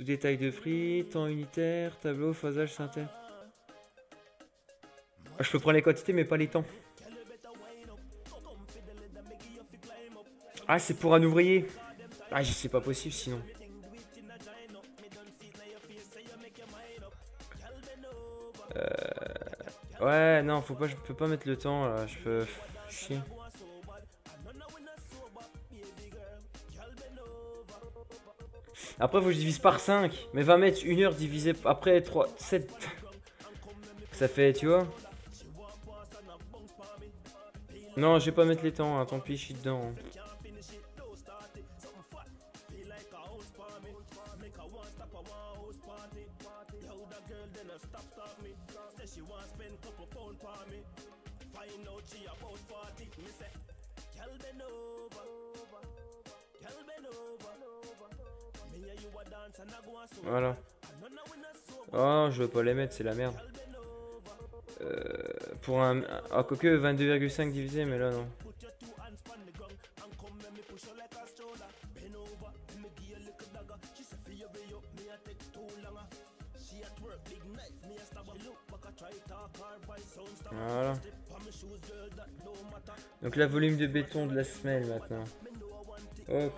Sous-détail de prix, temps unitaire, tableau, phasage, synthèse. Ah, je peux prendre les quantités mais pas les temps. Ah, c'est pour un ouvrier. Ah, c'est pas possible sinon. Ouais, non, faut pas, je peux pas mettre le temps là. Je peux. Chier. Après, faut que je divise par 5. Mais 20 mètres, 1 heure divisé après 3, 7. Ça fait, tu vois. Non, je vais pas mettre les temps, hein, tant pis, je suis dedans. Voilà. Oh, je veux pas les mettre, c'est la merde. Pour un... Ah, quoique 22,5 divisé, mais là non. Voilà. Donc la volume de béton de la semelle maintenant. Oh,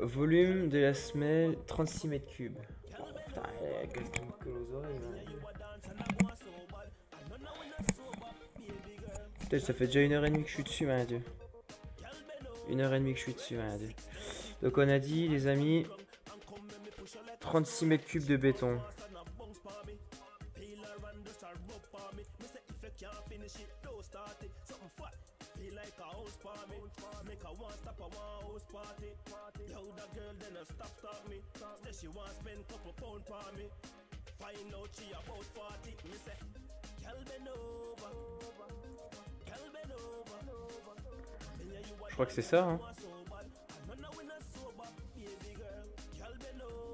volume de la semelle 36 mètres cubes. Oh, putain, qu'est-ce qui me colle aux oreilles, putain, ça fait déjà 1h30 que je suis dessus, man, Dieu. 1h30 que je suis dessus, man, Dieu. Donc on a dit, les amis, 36 mètres cubes de béton. Je crois que c'est ça, hein.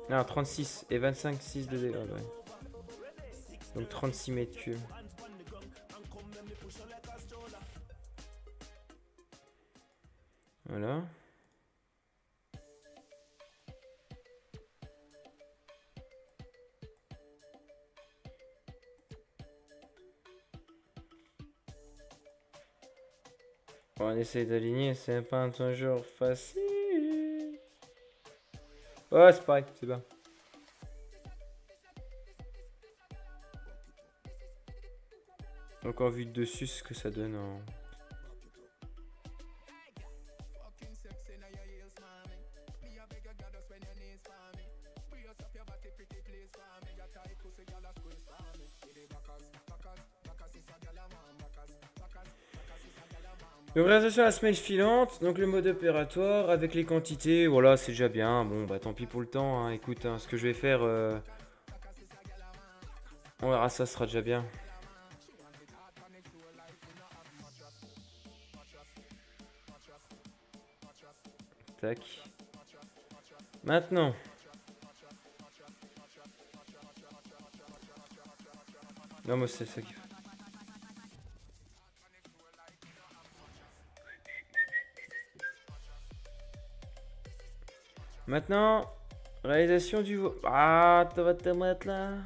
Non, 36 et 25, 6 de dégâts, ouais. Donc 36 mètres cubes. Voilà. On essaye d'aligner, c'est pas toujours facile. Ouais, c'est pareil, c'est bien. Donc en vue de dessus, ce que ça donne en... Donc réalisation à la semelle filante, donc le mode opératoire avec les quantités, voilà c'est déjà bien, bon bah tant pis pour le temps, hein. Écoute, hein, ce que je vais faire, on verra, ça sera déjà bien. Tac. Maintenant. Non moi c'est ça qu'il faut. Maintenant, réalisation du voile. Ah, tu vas te mettre là.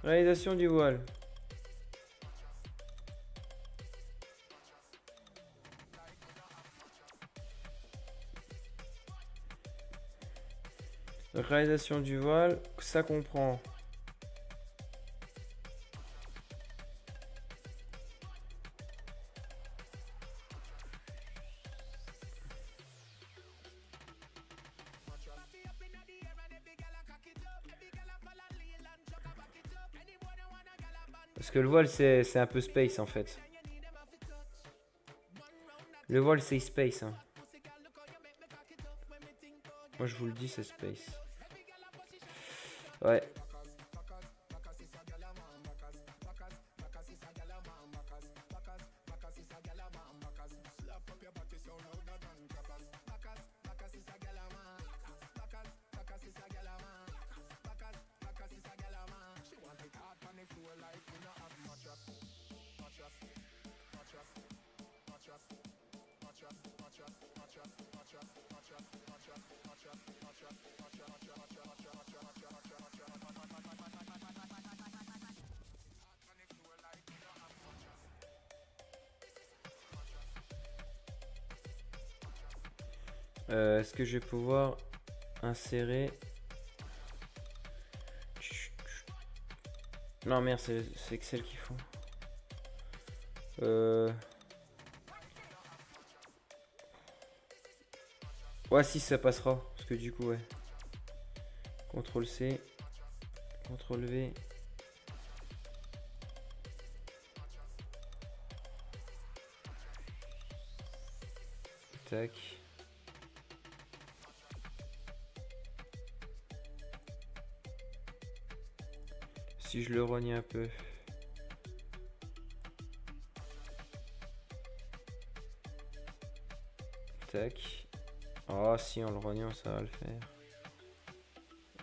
Réalisation du voile. Réalisation du voile, ça comprend. Parce que le voile, c'est un peu space en fait. Le voile, c'est space. Hein. Moi, je vous le dis, c'est space. Ouais. Est-ce que je vais pouvoir insérer... Non merde, c'est Excel qu'il faut. Ouais, si ça passera. Parce que du coup, ouais. CTRL C. CTRL V. Tac. Si je le rogne un peu. Tac. Ah si, en le rognant, ça va le faire.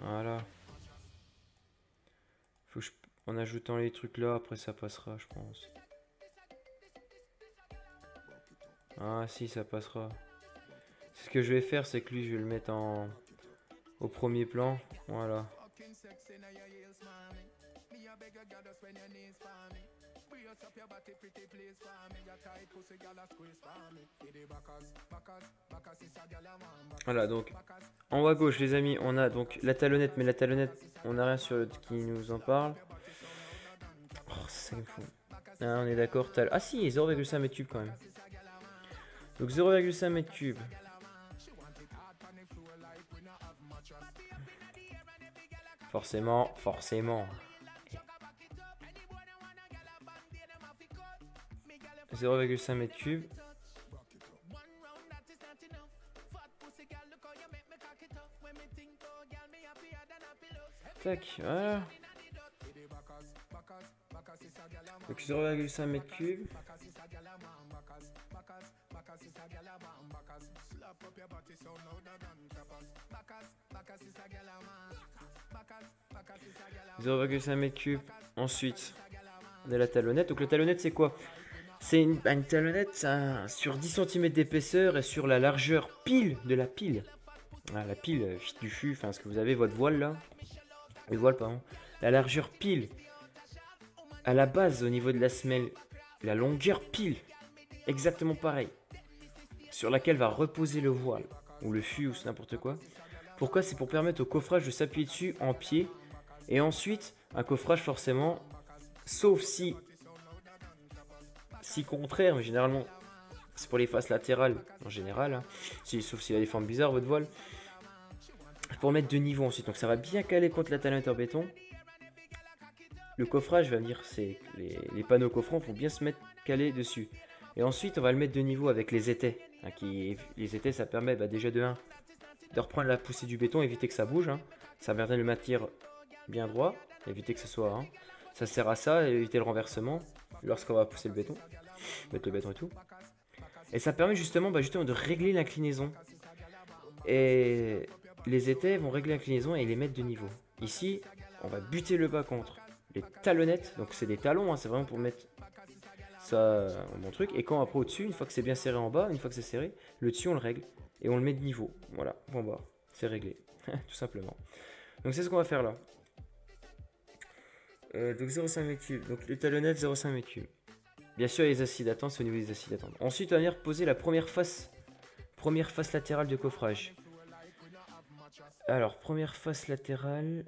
Voilà. Faut que en ajoutant les trucs là, après ça passera, je pense. Ah si, ça passera. Ce que je vais faire, c'est que lui, je vais le mettre au premier plan. Voilà. Voilà, donc en haut à gauche, les amis, on a donc la talonnette, mais la talonnette, on n'a rien sur qui nous en parle. Oh, c'est ça me fout. Ah, on est d'accord. Ah si, 0,5 mètres cubes quand même. Donc 0,5 mètres cubes. Forcément. 0,5 mètres cubes. Tac, voilà. Donc 0,5 mètres cubes. « 0,5 mètres cubes. Ensuite, de la talonnette. Donc la talonnette, c'est quoi? C'est une talonnette sur 10 cm d'épaisseur et sur la largeur pile de la pile. Ah, la pile du fût, enfin ce que vous avez, votre voile là. Le voile, pardon. La largeur pile. À la base, au niveau de la semelle, la longueur pile. Exactement pareil. Sur laquelle va reposer le voile. Ou le fût, ou n'importe quoi. Pourquoi? C'est pour permettre au coffrage de s'appuyer dessus en pied. Et ensuite, un coffrage forcément, sauf si contraire, mais généralement, c'est pour les faces latérales en général. Hein. Sauf s'il a des formes bizarres, votre voile. Pour mettre de niveau ensuite. Donc ça va bien caler contre la talonnette en béton. Le coffrage va venir, les panneaux coffrants vont bien se mettre calés dessus. Et ensuite, on va le mettre de niveau avec les étais. Hein, les étais, ça permet déjà de 1 de reprendre la poussée du béton, éviter que ça bouge. Hein. Ça permet de le maintenir bien droit, éviter que ce soit. Hein. Ça sert à ça, éviter le renversement lorsqu'on va pousser le béton, mettre le béton et tout. Et ça permet justement de régler l'inclinaison. Et les étais vont régler l'inclinaison et les mettre de niveau. Ici, on va buter le bas contre les talonnettes. Donc c'est des talons, hein, c'est vraiment pour mettre ça en bon truc. Et quand après au-dessus, une fois que c'est bien serré en bas, une fois que c'est serré, le dessus on le règle. Et on le met de niveau. Voilà, point bas. C'est réglé. Tout simplement. Donc c'est ce qu'on va faire là. Donc 0,5 mètres cubes. Donc les talonnettes 0,5 mètres cubes. Bien sûr les acides d'attente, c'est au niveau des acides d'attente. Ensuite on va venir poser la première face latérale de coffrage. Alors première face latérale.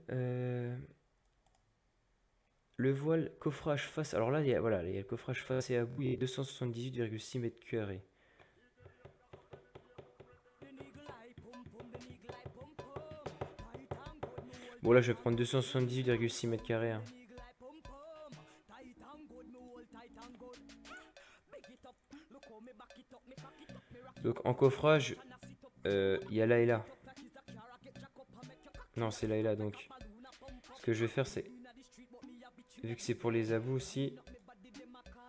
Le voile coffrage face. Alors là il y a le coffrage face et à bout, il y a 278,6 mètres carrés. Bon là je vais prendre 278,6 mètres carrés. Hein. Donc en coffrage, il y a là et là. Non c'est là et là donc. Ce que je vais faire c'est, vu que c'est pour les abouts aussi,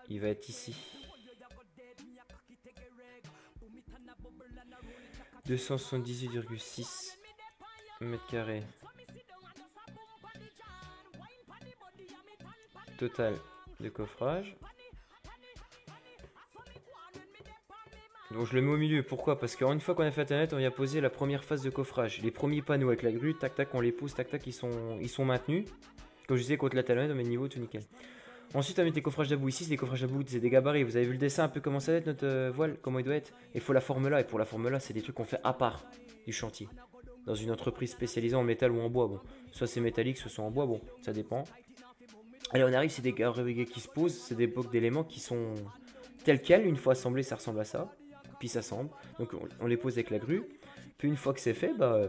il va être ici. 278,6 mètres carrés. Total de coffrage. Donc je le mets au milieu, pourquoi? Parce qu'une fois qu'on a fait la tablette, on vient poser la première phase de coffrage. Les premiers panneaux avec la grue, tac tac, on les pose, tac tac, ils sont maintenus. Comme je disais, contre la tablette, on met le niveau, tout nickel. Ensuite, on met des coffrages d'about. Ici, c'est des coffrages d'about, c'est des gabarits. Vous avez vu le dessin un peu comment ça va être notre voile, comment il doit être. Il faut la forme là, et pour la forme là, c'est des trucs qu'on fait à part du chantier. Dans une entreprise spécialisée en métal ou en bois. Bon, soit c'est métallique, soit c'est en bois, bon, ça dépend. Allez, on arrive, c'est des gabarits qui se posent, c'est des blocs d'éléments qui sont tels quels. Une fois assemblés, ça ressemble à ça. Puis ça semble. Donc on les pose avec la grue. Puis une fois que c'est fait, bah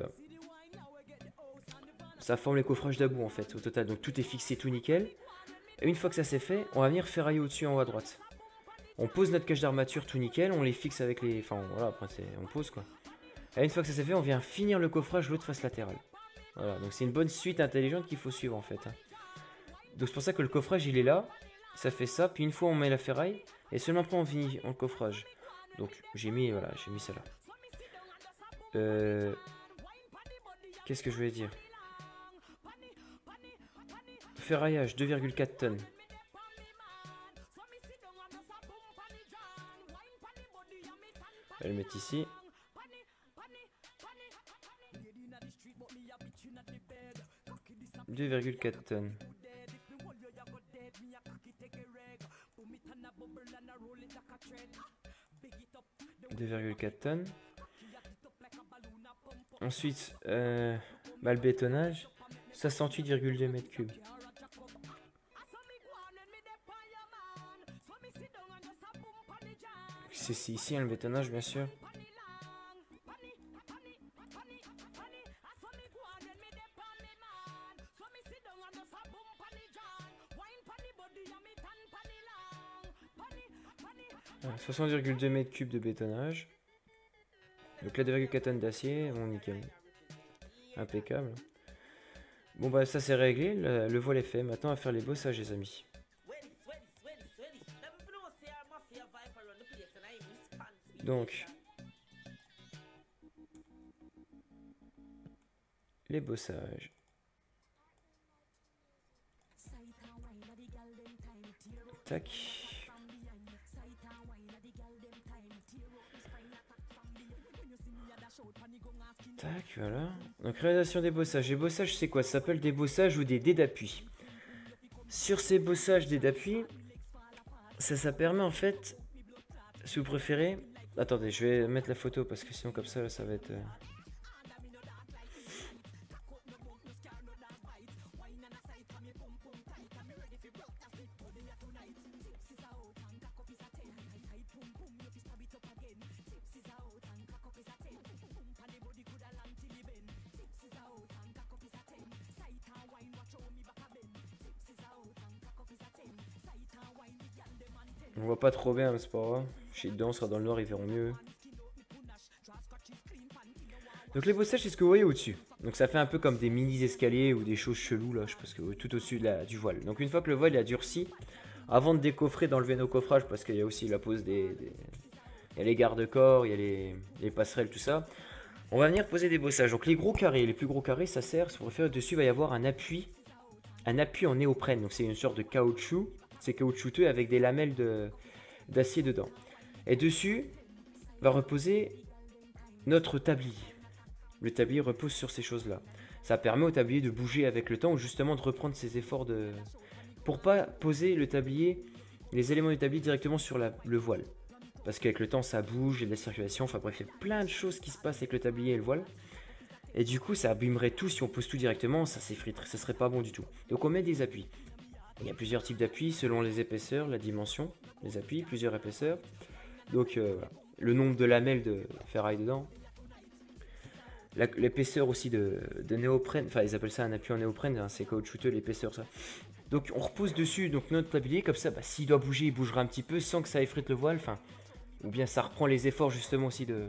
ça forme les coffrages d'about en fait au total. Donc tout est fixé, tout nickel. Et une fois que ça c'est fait, on va venir ferrailler au-dessus en haut à droite. On pose notre cage d'armature tout nickel, on les fixe avec les. Enfin voilà, après on pose quoi. Et une fois que ça c'est fait, on vient finir le coffrage de l'autre face latérale. Voilà, donc c'est une bonne suite intelligente qu'il faut suivre en fait. Donc c'est pour ça que le coffrage il est là, ça fait ça, puis une fois on met la ferraille, et seulement après on finit en coffrage. Donc j'ai mis ça là. Qu'est-ce que je voulais dire? Ferraillage 2,4 tonnes. On va le mettre ici. « 2,4 tonnes. 2,4 tonnes. Ensuite, le bétonnage, 68,2 mètres cubes. C'est ici le bétonnage, bien sûr. Voilà, 60,2 mètres cubes de bétonnage. Donc là 2,4 tonnes d'acier, bon nickel. Impeccable. Bon bah ça c'est réglé, le voile est fait. Maintenant on va faire les bossages les amis. Donc les bossages. Tac. Tac, voilà. Donc réalisation des bossages. Les bossages c'est quoi? Ça s'appelle des bossages ou des dés d'appui. Sur ces bossages dés d'appui, ça permet en fait, si vous préférez... Attendez, je vais mettre la photo parce que sinon comme ça, ça va être... On voit pas trop bien, mais c'est pas grave. Je suis dedans, on sera dans le noir, ils verront mieux. Donc les bossages, c'est ce que vous voyez au-dessus. Donc ça fait un peu comme des mini escaliers ou des choses cheloues là, je pense que tout au-dessus du voile. Donc une fois que le voile a durci, avant de décoffrer, d'enlever nos coffrages, parce qu'il y a aussi la pose des... Il y a les garde-corps, il y a les passerelles, tout ça. On va venir poser des bossages. Donc les gros carrés, les plus gros carrés, ça sert, si vous préférez, dessus il va y avoir un appui en néoprène. Donc c'est une sorte de caoutchouc. C'est caoutchouteux avec des lamelles d'acier dedans. Et dessus va reposer notre tablier. Le tablier repose sur ces choses-là. Ça permet au tablier de bouger avec le temps ou justement de reprendre ses efforts de... Pour pas poser le tablier, les éléments du tablier directement sur le voile. Parce qu'avec le temps ça bouge, il y a de la circulation, enfin bref, il y a plein de choses qui se passent avec le tablier et le voile. Et du coup ça abîmerait tout si on pose tout directement, ça s'effriterait, ça serait pas bon du tout. Donc on met des appuis. Il y a plusieurs types d'appuis selon les épaisseurs, la dimension, les appuis, plusieurs épaisseurs. Donc voilà. Le nombre de lamelles de ferraille dedans. L'épaisseur aussi de néoprène, enfin ils appellent ça un appui en néoprène, hein, c'est caoutchouteux l'épaisseur ça. Donc on repose dessus donc notre tablier, comme ça s'il doit bouger il bougera un petit peu sans que ça effrite le voile, enfin, ou bien ça reprend les efforts justement aussi de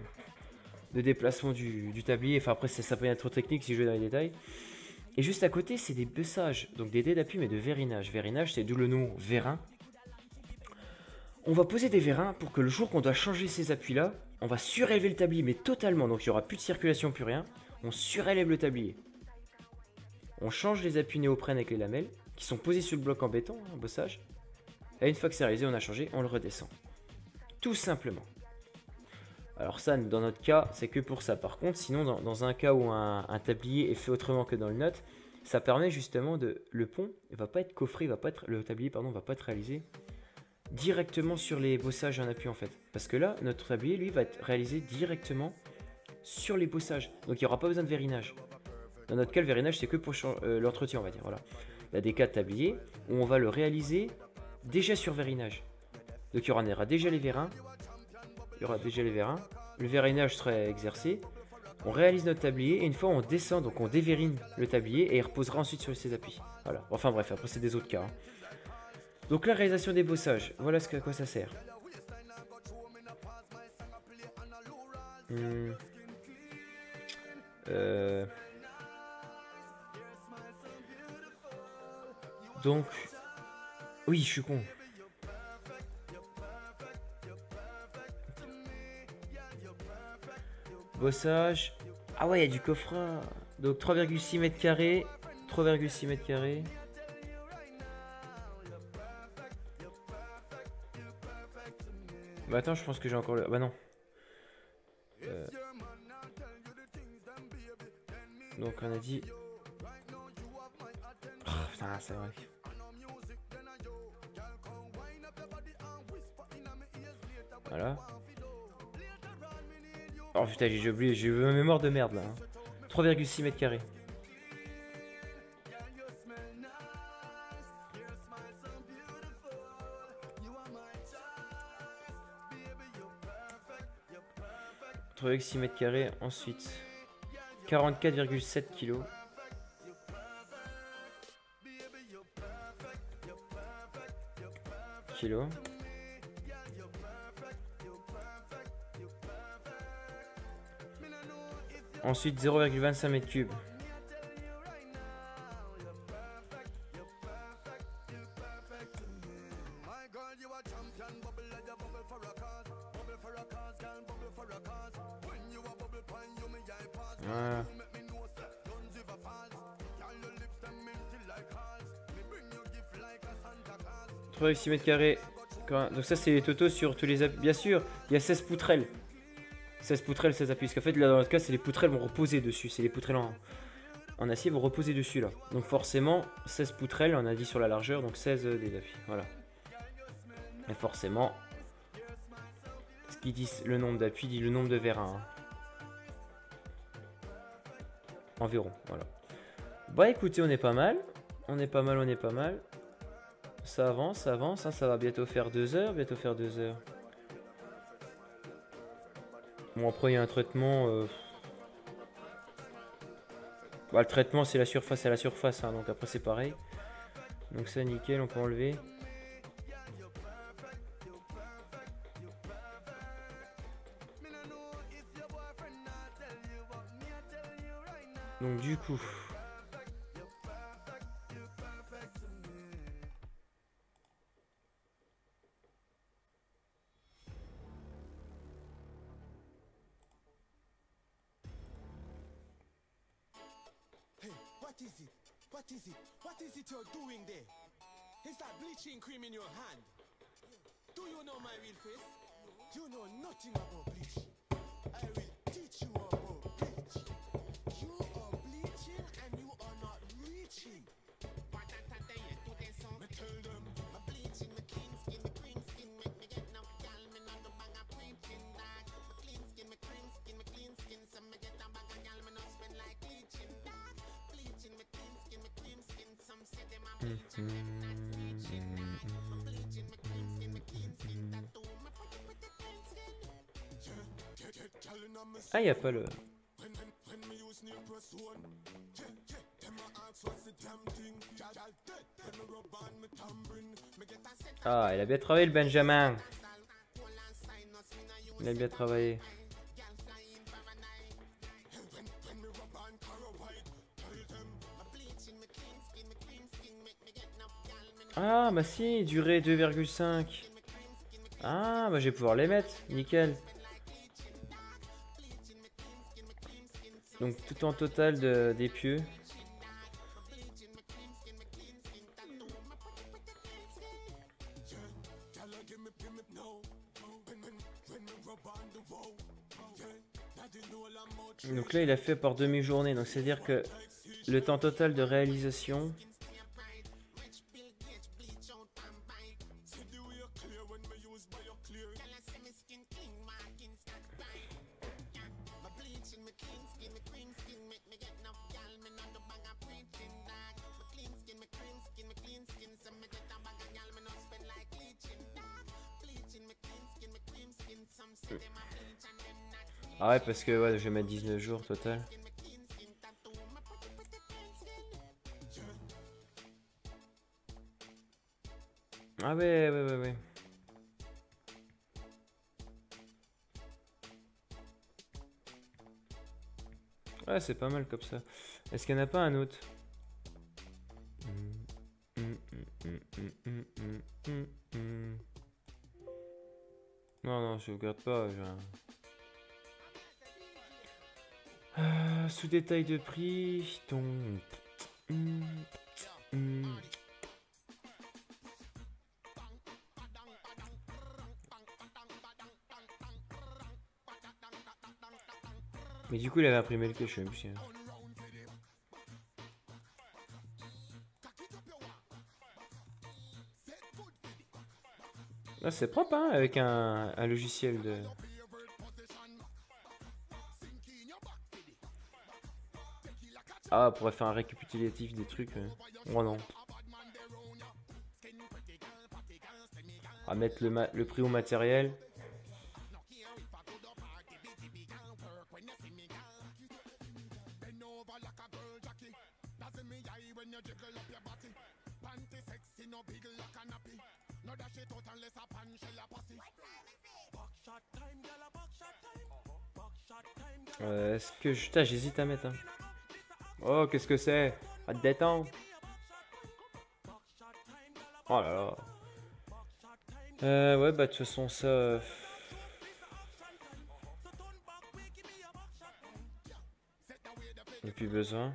déplacement du tablier, enfin après ça peut être trop technique si je vais dans les détails. Et juste à côté, c'est des bossages, donc des dés d'appui mais de vérinage. Vérinage, c'est d'où le nom vérin. On va poser des vérins pour que le jour qu'on doit changer ces appuis-là, on va surélever le tablier, mais totalement. Donc il n'y aura plus de circulation, plus rien. On surélève le tablier. On change les appuis néoprène avec les lamelles, qui sont posés sur le bloc en béton, en bossage. Et une fois que c'est réalisé, on a changé, on le redescend. Tout simplement. Alors ça, dans notre cas, c'est que pour ça. Par contre, sinon, dans un cas où un tablier est fait autrement que dans le note, ça permet justement de... Le pont, il va pas être coffré, le tablier, pardon, va pas être réalisé directement sur les bossages en appui en fait. Parce que là, notre tablier, lui, va être réalisé directement sur les bossages. Donc il n'y aura pas besoin de vérinage. Dans notre cas, le vérinage, c'est que pour l'entretien, on va dire. Voilà. Il y a des cas de tablier où on va le réaliser déjà sur vérinage. Donc il y aura déjà les vérins. Le vérinage sera exercé. On réalise notre tablier et une fois on descend, donc on dévérine le tablier et il reposera ensuite sur ses appuis. Voilà. Enfin bref, après c'est des autres cas. Hein. Donc la réalisation des bossages, voilà à quoi ça sert. Donc, oui, je suis con. Bossage. Ah ouais, il y a du coffret. Donc 3,6 mètres carrés. 3,6 mètres carrés. Bah attends, je pense que j'ai encore le... Bah non. Donc on a dit... Oh, putain, c'est vrai. Voilà. Oh putain, j'ai oublié, j'ai eu ma mémoire de merde là. Hein. 3,6 mètres carrés. Avec 6 mètres carrés, ensuite 44,7 kg. Ensuite 0,25 mètres cubes. Voilà. 3,6 mètres carrés. Donc ça c'est les totaux sur tous les appuis. Bien sûr, il y a 16 poutrelles. 16 poutrelles, 16 appuis. Parce qu'en fait là dans notre cas c'est les poutrelles vont reposer dessus. C'est les poutrelles en acier vont reposer dessus là. Donc forcément 16 poutrelles, on a dit sur la largeur, donc 16 des appuis. Voilà. Et forcément, ce qui dit le nombre d'appuis dit le nombre de vérins. Hein. Environ, voilà. Bah écoutez, on est pas mal. On est pas mal. Ça avance, hein, ça va bientôt faire 2 heures, Bon après il y a un traitement... Bah, le traitement c'est la surface à la surface, hein, donc après c'est pareil. Donc ça nickel, on peut enlever. Donc du coup... What is it you're doing there? Is that bleaching cream in your hand? Do you know my real face? You know nothing about bleach. I will teach you about bleach. You are bleaching and you are not reaching. Me tell them, my bleaching, my clean skin, my cream skin, make me get enough gal, me not no bang a preaching dog. My clean skin, my cream skin, my clean skin, so me get a bag of gal, me not spend like bleaching dog. Bleaching, my clean skin, my cream skin, some say them a bleaching, them not bleaching dog. My bleaching, my clean skin, my clean skin, tattoo, my put it with the clean skin. Ah, il n'y a pas le... Ah, il a bien travaillé le Benjamin. Il a bien travaillé. Ah, bah si, durée 2,5. Ah, bah je vais pouvoir les mettre. Nickel. Donc tout en total des pieux. Donc là, il a fait par demi-journée. Donc c'est-à-dire que le temps total de réalisation... Ah ouais, parce que ouais, je vais mettre 19 jours total. Ah ouais. Ouais, c'est pas mal comme ça. Est-ce qu'il n'y en a pas un autre? Non, je regarde pas. Sous détail de prix. Donc. Mais du coup, il avait imprimé le cache, je sais même plus. Ah, c'est propre, hein, avec un logiciel de... Ah, on pourrait faire un récapitulatif des trucs. Oh non. On va mettre le prix au matériel. Est-ce que putain, j'hésite à mettre. Hein. Oh, qu'est-ce que c'est? À te détendre. Oh là là. Ouais, bah de toute façon, ça. Il n'y a plus besoin.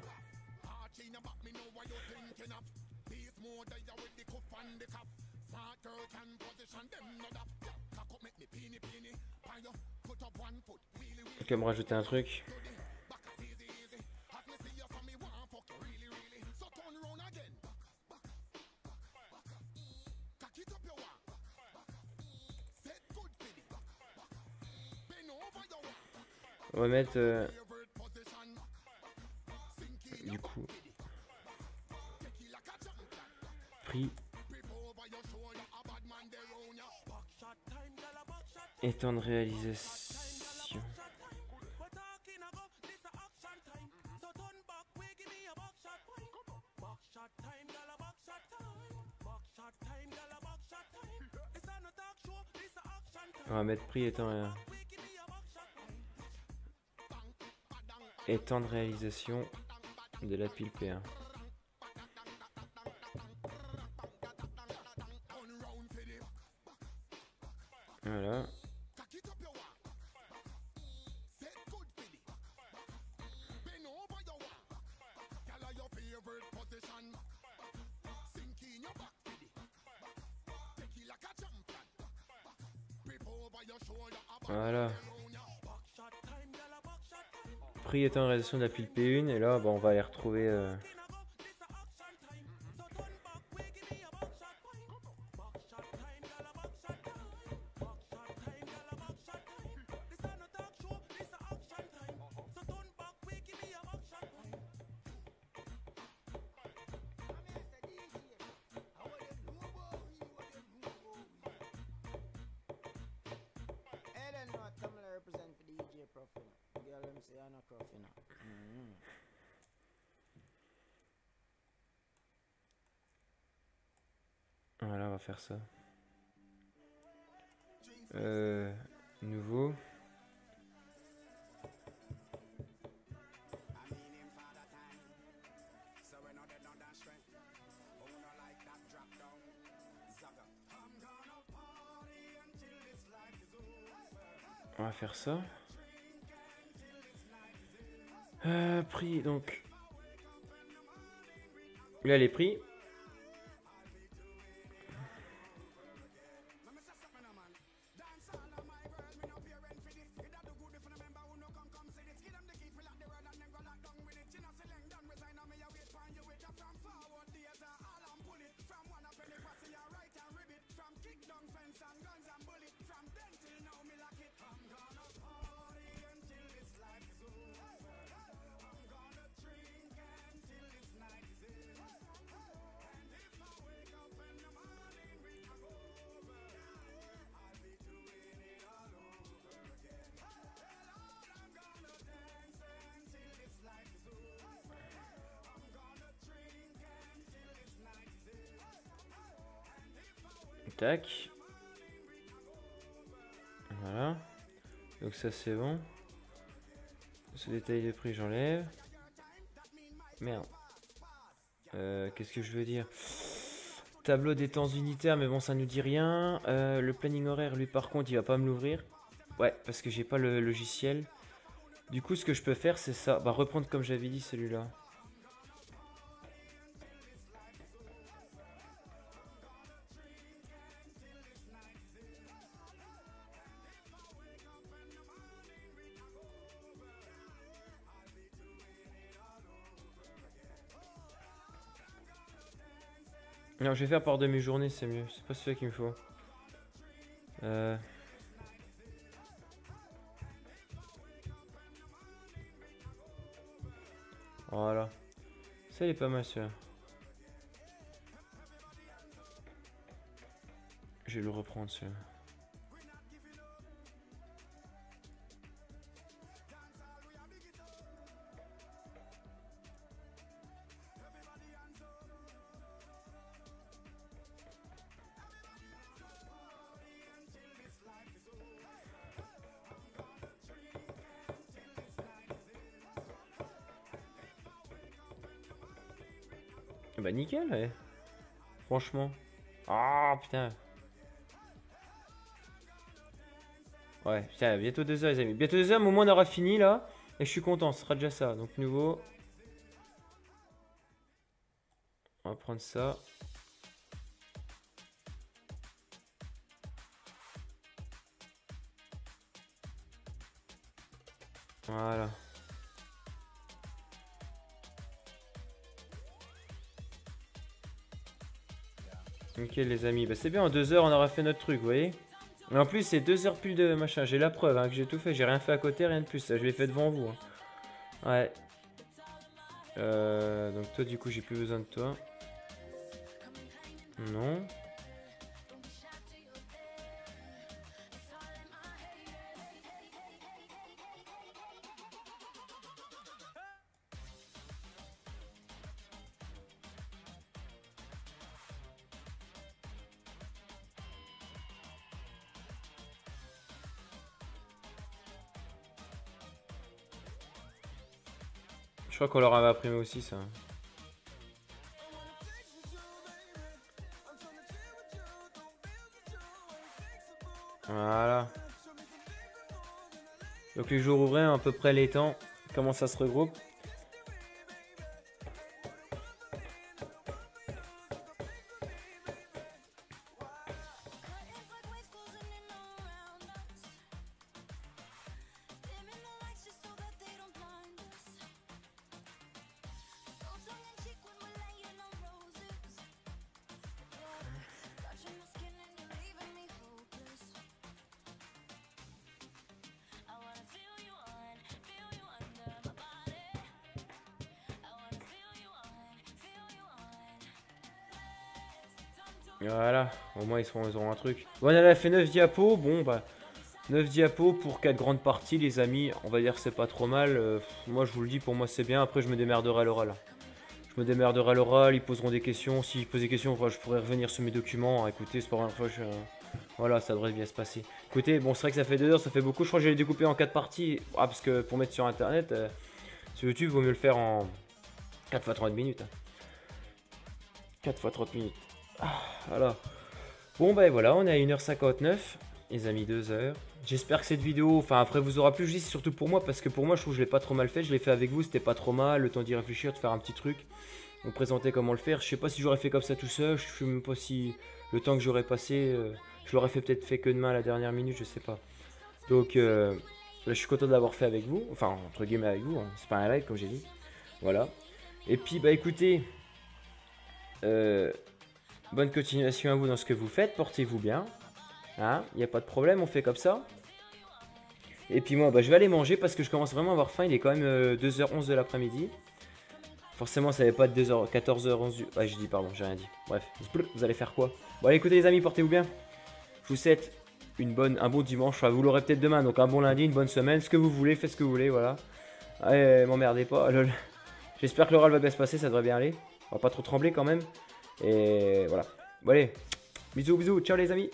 Ok, me rajouter un truc. On va mettre du coup prix et temps de réalisation. On va mettre prix et temps de réalisation de la pile P1. Voilà. Voilà. Prix et temps de réalisation de la pile P1 et là, bah, on va aller retrouver. Voilà, on va faire ça. Nouveau. On va faire ça. Prix, donc. Là, les prix. Tac. Voilà. Donc ça c'est bon. Ce détail de prix j'enlève. Merde. Qu'est-ce que je veux dire? Tableau des temps unitaires, mais bon ça nous dit rien. Le planning horaire lui par contre il va pas me l'ouvrir. Ouais, parce que j'ai pas le logiciel. Du coup ce que je peux faire c'est ça. Bah reprendre comme j'avais dit celui-là. Non, je vais faire par demi-journée, c'est mieux. C'est pas celui qu'il me faut. Voilà. Ça, il est pas mal, celui-là. Je vais le reprendre, celui-là. Bah nickel, ouais. Franchement. Ah putain. Ouais, putain, bientôt 2 heures les amis. Bientôt 2 heures, mais au moins on aura fini là. Et je suis content, ce sera déjà ça. Donc nouveau. On va prendre ça. Voilà. Nickel les amis. Bah c'est bien, en 2 heures on aura fait notre truc, vous voyez. Et en plus c'est 2 heures pile de machin. J'ai la preuve hein, que j'ai tout fait. J'ai rien fait à côté, rien de plus. Ça, je l'ai fait devant vous. Hein. Ouais. Donc toi du coup j'ai plus besoin de toi. Non. Je crois qu'on leur avait imprimé aussi ça. Voilà. Donc les jours ouvrés, à peu près les temps, comment ça se regroupe. Voilà, au moins ils auront un truc. Bon, on a fait 9 diapos, bon bah 9 diapos pour 4 grandes parties les amis, on va dire que c'est pas trop mal. Moi je vous le dis, pour moi c'est bien, après je me démerderai à l'oral. Je me démerderai à l'oral, ils poseront des questions, s'ils posent des questions, enfin, je pourrai revenir sur mes documents. Écoutez, c'est pas une fois, voilà, ça devrait bien se passer. Écoutez, bon c'est vrai que ça fait 2 heures, ça fait beaucoup, je crois que je vais les découper en 4 parties. Ah parce que pour mettre sur internet, sur YouTube, il vaut mieux le faire en 4 fois 30 minutes. 4 fois 30 minutes. Ah, voilà. Bon bah voilà, on est à 1h59. Les amis, 2 heures. J'espère que cette vidéo, enfin après vous aura plu, je dis c'est surtout pour moi parce que pour moi je trouve que je l'ai pas trop mal fait. Je l'ai fait avec vous, c'était pas trop mal, le temps d'y réfléchir, de faire un petit truc. Vous présenter comment le faire. Je sais pas si j'aurais fait comme ça tout seul, je sais même pas si le temps que j'aurais passé, je l'aurais peut-être fait que demain à la dernière minute, je sais pas. Donc là je suis content de l'avoir fait avec vous, enfin entre guillemets avec vous, hein. C'est pas un live comme j'ai dit. Voilà. Et puis bah écoutez, bonne continuation à vous dans ce que vous faites, portez-vous bien. Hein, il n'y a pas de problème, on fait comme ça. Et puis moi, bah, je vais aller manger parce que je commence vraiment à avoir faim. Il est quand même 2h11 de l'après-midi. Forcément, ça n'avait pas de 2h, 14h11 du... Ouais, j'ai dit, pardon, j'ai rien dit. Bref, vous allez faire quoi? Bon, allez, écoutez les amis, portez-vous bien. Je vous souhaite un bon dimanche. Enfin, vous l'aurez peut-être demain, donc un bon lundi, une bonne semaine. Ce que vous voulez, faites ce que vous voulez, voilà. Allez, m'emmerdez pas. J'espère que l'oral va bien se passer, ça devrait bien aller. On va pas trop trembler quand même. Et voilà. Bon, allez, Bisous, bisous, ciao les amis.